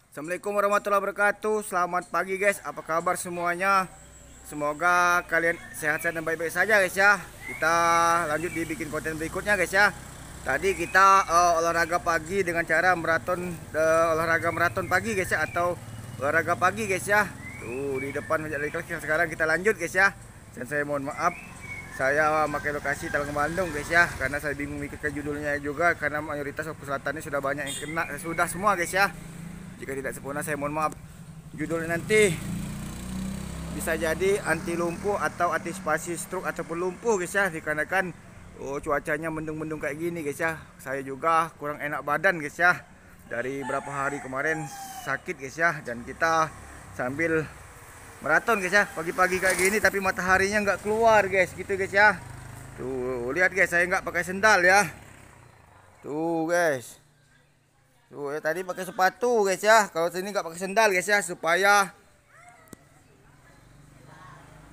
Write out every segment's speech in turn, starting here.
Assalamualaikum warahmatullahi wabarakatuh. Selamat pagi guys. Apa kabar semuanya? Semoga kalian sehat-sehat dan baik-baik saja guys ya. Kita lanjut dibikin konten berikutnya guys ya. Tadi kita olahraga pagi dengan cara olahraga maraton pagi guys ya, atau olahraga pagi guys ya. Tuh di depan dari kelas. Sekarang kita lanjut guys ya. Dan saya mohon maaf, saya pakai lokasi Talang Bandung guys ya, karena saya bingung mikir judulnya juga, karena mayoritas Oku Selatan ini sudah banyak yang kena, sudah semua guys ya. Jika tidak sempurna saya mohon maaf. Judulnya nanti bisa jadi anti lumpuh atau antisipasi stroke ataupun lumpuh guys ya, dikarenakan cuacanya mendung-mendung kayak gini guys ya. Saya juga kurang enak badan guys ya, dari berapa hari kemarin sakit guys ya. Dan kita sambil maraton guys ya, pagi-pagi kayak gini tapi mataharinya nggak keluar guys, gitu guys ya. Tuh lihat guys, saya nggak pakai sendal ya. Tuh guys, tuh ya, tadi pakai sepatu guys ya. Kalau sini nggak pakai sendal guys ya, supaya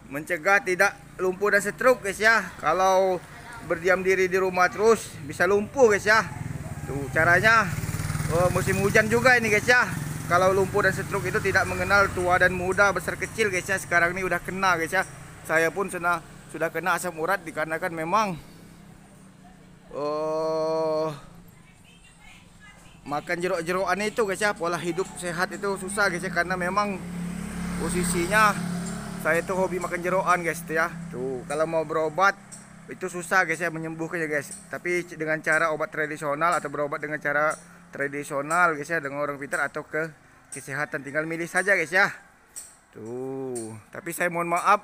mencegah tidak lumpuh dan stroke guys ya. Kalau berdiam diri di rumah terus bisa lumpuh guys ya. Tuh caranya, musim hujan juga ini guys ya. Kalau lumpuh dan stroke itu tidak mengenal tua dan muda, besar kecil guys ya. Sekarang ini udah kena guys ya. Saya pun sudah kena asam urat, dikarenakan memang makan jeruk-jerukan itu guys ya. Pola hidup sehat itu susah guys ya, karena memang posisinya saya itu hobi makan jerukan guys ya. Tuh kalau mau berobat itu susah guys ya menyembuhkannya guys. Tapi dengan cara obat tradisional atau berobat dengan cara tradisional guys ya, dengan orang pintar atau ke kesehatan, tinggal milih saja guys ya. Tuh, tapi saya mohon maaf,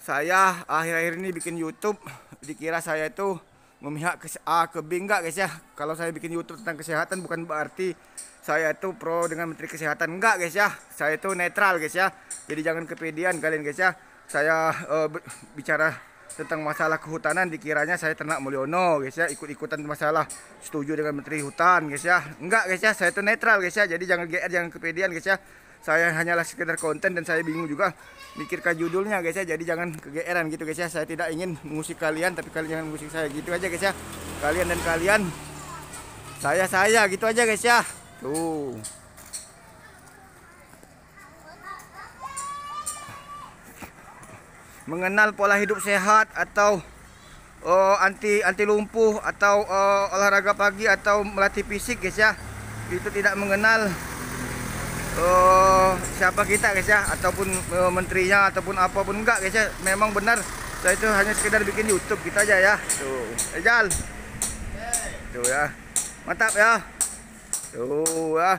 saya akhir-akhir ini bikin YouTube dikira saya itu memihak ke A ke B. Enggak guys ya. Kalau saya bikin YouTube tentang kesehatan bukan berarti saya itu pro dengan Menteri Kesehatan, enggak guys ya. Saya itu netral guys ya. Jadi jangan kepedean kalian guys ya. Saya bicara tentang masalah kehutanan dikiranya saya ternak Mulyono guys ya, ikut-ikutan masalah setuju dengan Menteri Hutan guys ya. Enggak guys ya, saya itu netral guys ya. Jadi jangan GR, jangan kepedean guys ya. Saya hanyalah sekedar konten dan saya bingung juga mikirkan judulnya guys ya. Jadi jangan kegeeran gitu guys ya. Saya tidak ingin mengusik kalian, tapi kalian jangan mengusik saya, gitu aja guys ya. Kalian dan kalian, saya gitu aja guys ya. Tuh. Mengenal pola hidup sehat atau anti lumpuh atau olahraga pagi atau melatih fisik guys ya, itu tidak mengenal siapa kita guys ya, ataupun menterinya ataupun apapun, enggak guys ya. Memang benar saya itu hanya sekedar bikin YouTube kita aja ya. Tuh Ejal, tuh ya, mantap ya. Tuh ya,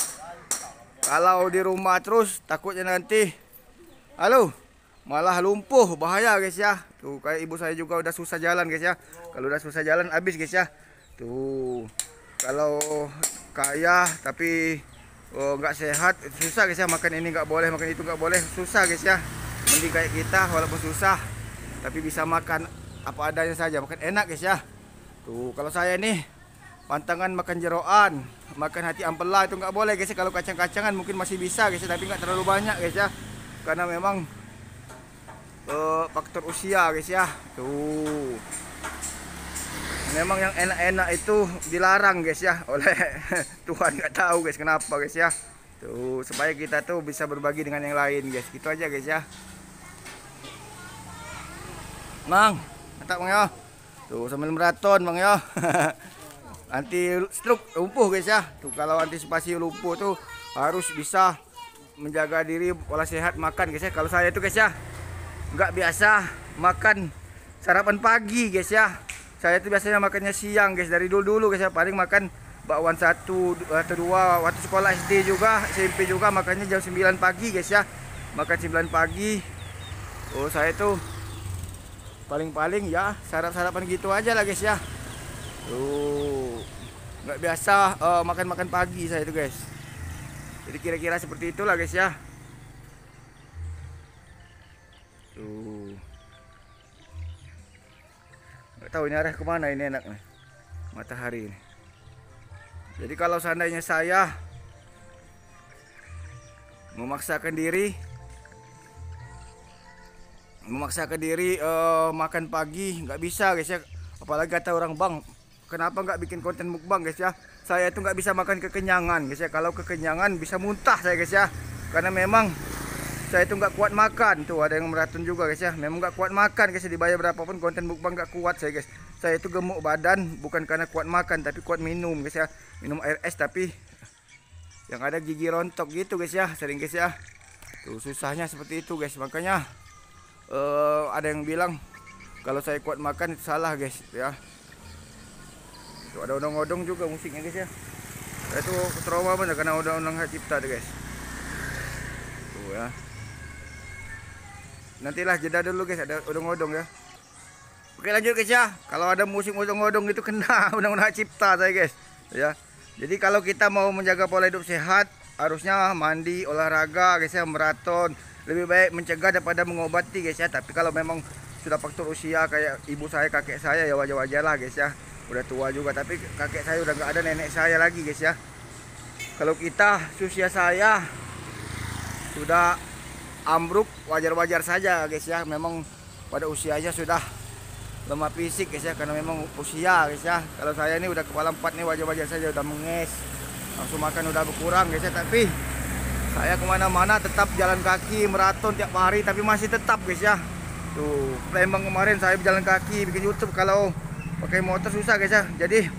kalau di rumah terus takutnya nanti malah lumpuh, bahaya guys ya. Tuh kayak ibu saya juga udah susah jalan guys ya. Kalau udah susah jalan habis guys ya. Tuh kalau kaya tapi nggak sehat susah guys ya. Makan ini nggak boleh, makan itu nggak boleh, susah guys ya. Mending kayak kita walaupun susah tapi bisa makan apa adanya saja, makan enak guys ya. Tuh kalau saya nih pantangan makan jeroan, makan hati ampela itu nggak boleh guys ya. Kalau kacang-kacangan mungkin masih bisa guys ya, tapi nggak terlalu banyak guys ya, karena memang faktor usia guys ya. Tuh memang yang enak-enak itu dilarang guys ya oleh Tuhan, nggak tahu guys kenapa guys ya. Tuh supaya kita tuh bisa berbagi dengan yang lain guys, gitu aja guys ya. Mang, mantap Mang ya. Tuh sambil maraton Mang ya. Anti stroke lumpuh guys ya. Tuh kalau antisipasi lumpuh tuh harus bisa menjaga diri, pola sehat makan guys ya. Kalau saya tuh guys ya nggak biasa makan sarapan pagi guys ya. Saya tuh biasanya makannya siang guys, dari dulu guys ya. Paling makan bakwan 1 atau 2 waktu sekolah SD juga, SMP juga, makannya jam 9 pagi guys ya. Makan 9 pagi. Saya tuh paling-paling ya sarapan gitu aja lah guys ya. Tuh nggak biasa makan pagi saya tuh guys. Jadi kira-kira seperti itulah guys ya. Tuh nggak tahu ini arah kemana ini enak nih matahari ini. Jadi kalau seandainya saya memaksakan diri makan pagi nggak bisa guys ya. Apalagi kata orang, bang kenapa nggak bikin konten mukbang guys ya. Saya itu nggak bisa makan kekenyangan guys ya. Kalau kekenyangan bisa muntah saya guys ya. Karena memang saya itu nggak kuat makan. Tuh ada yang meracun juga guys ya. Memang nggak kuat makan guys ya. Dibayar berapapun konten mukbang nggak kuat saya guys. Saya itu gemuk badan bukan karena kuat makan tapi kuat minum guys ya. Minum air es tapi yang ada gigi rontok gitu guys ya. Sering guys ya. Tuh susahnya seperti itu guys. Makanya ada yang bilang kalau saya kuat makan itu salah guys ya. Tuh ada odong-odong juga musiknya guys ya. Saya tuh trauma banget karena undang-undang hak cipta tuh guys. Tuh ya. Nantilah jeda dulu guys, ada odong-odong ya. Oke lanjut guys ya. Kalau ada musik odong-odong itu kena undang-undang hak cipta saya guys ya. Jadi kalau kita mau menjaga pola hidup sehat harusnya mandi, olahraga guys ya, maraton. Lebih baik mencegah daripada mengobati guys ya. Tapi kalau memang sudah faktor usia kayak ibu saya, kakek saya ya wajar-wajar lah guys ya. Udah tua juga tapi kakek saya udah nggak ada, nenek saya lagi guys ya. Kalau kita usia saya sudah ambruk wajar-wajar saja guys ya. Memang pada usianya sudah lemah fisik guys ya, karena memang usia guys ya. Kalau saya ini udah kepala 4 nih wajar-wajar saja udah menges. Langsung makan udah berkurang guys ya. Tapi saya kemana-mana tetap jalan kaki, maraton tiap hari tapi masih tetap guys ya. Tuh Palembang kemarin saya berjalan kaki bikin YouTube, kalau pakai motor susah guys ya. Jadi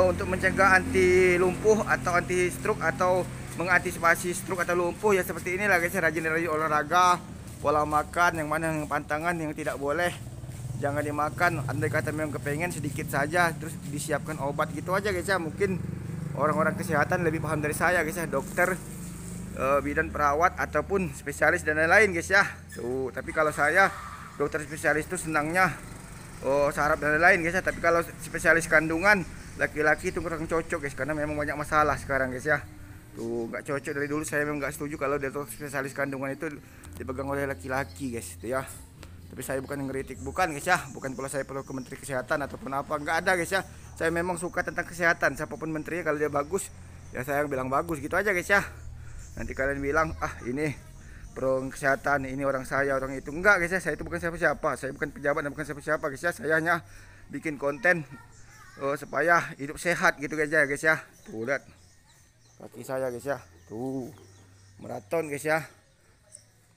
untuk mencegah anti lumpuh atau anti stroke atau mengantisipasi stroke atau lumpuh ya seperti inilah guys ya. Rajin-rajin olahraga, pola makan yang mana yang pantangan yang tidak boleh jangan dimakan. Andai kata memang kepengen sedikit saja terus disiapkan obat gitu aja guys ya. Mungkin orang-orang kesehatan lebih paham dari saya guys ya, dokter, bidan, perawat ataupun spesialis dan lain-lain guys ya. Tuh tapi kalau saya dokter spesialis itu senangnya saraf dan lain-lain guys ya. Tapi kalau spesialis kandungan laki-laki itu kurang cocok guys, karena memang banyak masalah sekarang guys ya. Tuh nggak cocok, dari dulu saya memang nggak setuju kalau dokter spesialis kandungan itu dipegang oleh laki-laki guys tuh ya. Tapi saya bukan ngeritik, bukan guys ya, bukan pula saya perlu ke menteri kesehatan ataupun apa, nggak ada guys ya. Saya memang suka tentang kesehatan, siapapun menterinya kalau dia bagus ya saya bilang bagus gitu aja guys ya. Nanti kalian bilang ah ini pro kesehatan, ini orang saya orang itu, enggak guys ya. Saya itu bukan siapa-siapa, saya bukan pejabat dan bukan siapa-siapa guys ya. Saya hanya bikin konten supaya hidup sehat gitu guys ya. Tuh lihat kaki saya guys ya, tuh maraton guys ya.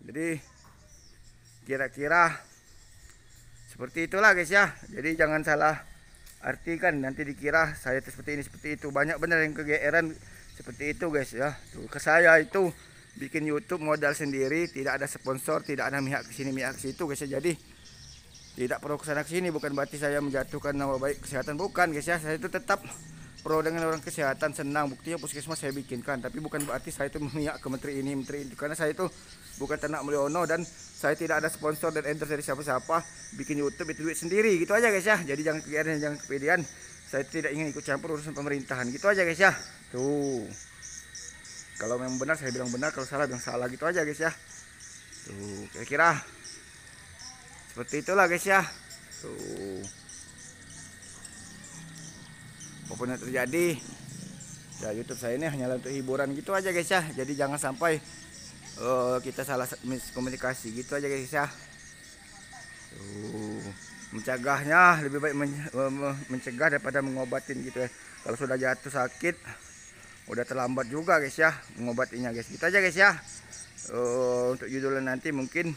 Jadi kira-kira seperti itulah guys ya. Jadi jangan salah artikan nanti dikira saya seperti ini seperti itu. Banyak benar yang kegeeran seperti itu guys ya. Tuh ke saya itu bikin YouTube modal sendiri, tidak ada sponsor, tidak ada pihak kesini pihak situ guys ya. Jadi tidak perlu kesana kesini, bukan berarti saya menjatuhkan nama baik kesehatan, bukan guys ya. Saya itu tetap pro dengan orang kesehatan, senang. Buktinya puskesmas saya bikinkan, tapi bukan berarti saya itu memihak ke menteri ini menteri itu, karena saya itu bukan ternak Mulyono dan saya tidak ada sponsor dan endorse dari siapa-siapa. Bikin YouTube itu duit sendiri gitu aja guys ya. Jadi jangan kegeeran, jangan kepedean. Saya tidak ingin ikut campur urusan pemerintahan gitu aja guys ya. Tuh kalau memang benar saya bilang benar, kalau salah bilang salah gitu aja guys ya. Tuh kira-kira seperti itulah guys ya. Tuh apapun yang terjadi ya, YouTube saya ini hanya untuk hiburan gitu aja guys ya. Jadi jangan sampai kita salah miskomunikasi gitu aja guys ya. Mencegahnya lebih baik mencegah daripada mengobatin gitu ya. Kalau sudah jatuh sakit udah terlambat juga guys ya mengobatinya guys. Gitu aja guys ya. Untuk judulnya nanti mungkin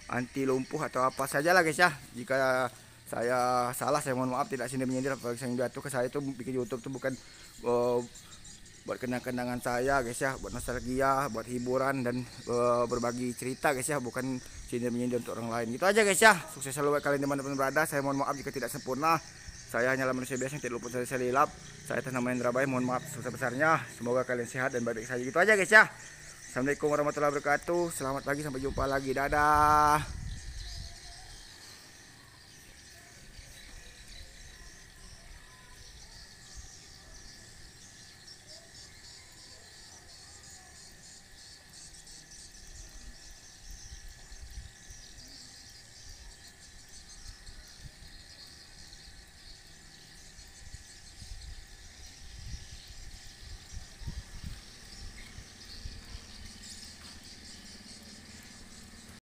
anti lumpuh atau apa saja lah guys ya. Jika saya salah saya mohon maaf, tidak sini menyindir. Apalagi saya jatuh ke saya itu bikin YouTube tuh bukan buat kenang-kenangan saya guys ya, buat nostalgia, buat hiburan dan berbagi cerita guys ya, bukan sini menyindir untuk orang lain. Gitu aja guys ya. Sukses selalu buat kalian dimanapun berada. Saya mohon maaf jika tidak sempurna. Saya hanyalah manusia biasa yang tidak luput dari silap. Saya atas nama Indra Bay mohon maaf sebesar-besarnya. Semoga kalian sehat dan baik-baik saja. Gitu aja guys ya. Assalamualaikum warahmatullahi wabarakatuh. Selamat pagi, sampai jumpa lagi. Dadah.